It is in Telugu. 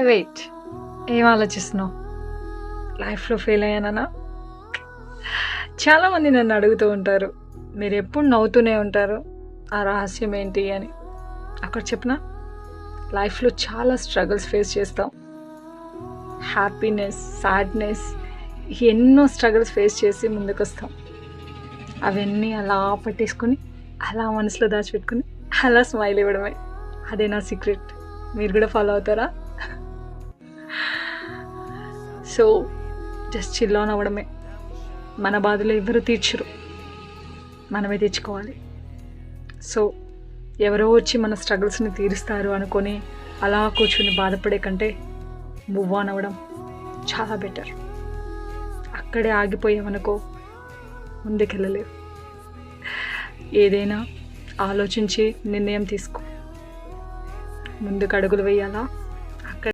వెయిట్, ఏం ఆలోచిస్తున్నావు? లైఫ్లో ఫెయిల్ అయ్యానా? చాలామంది నన్ను అడుగుతూ ఉంటారు, మీరు ఎప్పుడు నవ్వుతూనే ఉంటారు, ఆ రహస్యం ఏంటి అని. అక్కడ చెప్పిన లైఫ్లో చాలా స్ట్రగుల్స్ ఫేస్ చేస్తాం. హ్యాపీనెస్, సాడ్నెస్, ఎన్నో స్ట్రగుల్స్ ఫేస్ చేసి ముందుకు వస్తాం. అవన్నీ అలా పట్టేసుకొని, అలా మనసులో దాచిపెట్టుకుని, అలా స్మైల్ ఇవ్వడమే. అదే నా సీక్రెట్. మీరు కూడా ఫాలో అవుతారా? సో జస్ట్ చిల్ ఆన్ అవ్వడమే. మన బాధలు ఎవరు తీర్చరు, మనమే తెచ్చుకోవాలి. సో ఎవరో వచ్చి మన స్ట్రగుల్స్ని తీరుస్తారు అనుకొని అలా కూర్చుని బాధపడే కంటే మూవ్ ఆన్ అవ్వడం చాలా బెటర్. అక్కడే ఆగిపోయామనుకో ముందుకెళ్ళలేవు. ఏదైనా ఆలోచించి నిర్ణయం తీసుకో. ముందుకు అడుగులు వేయాలా,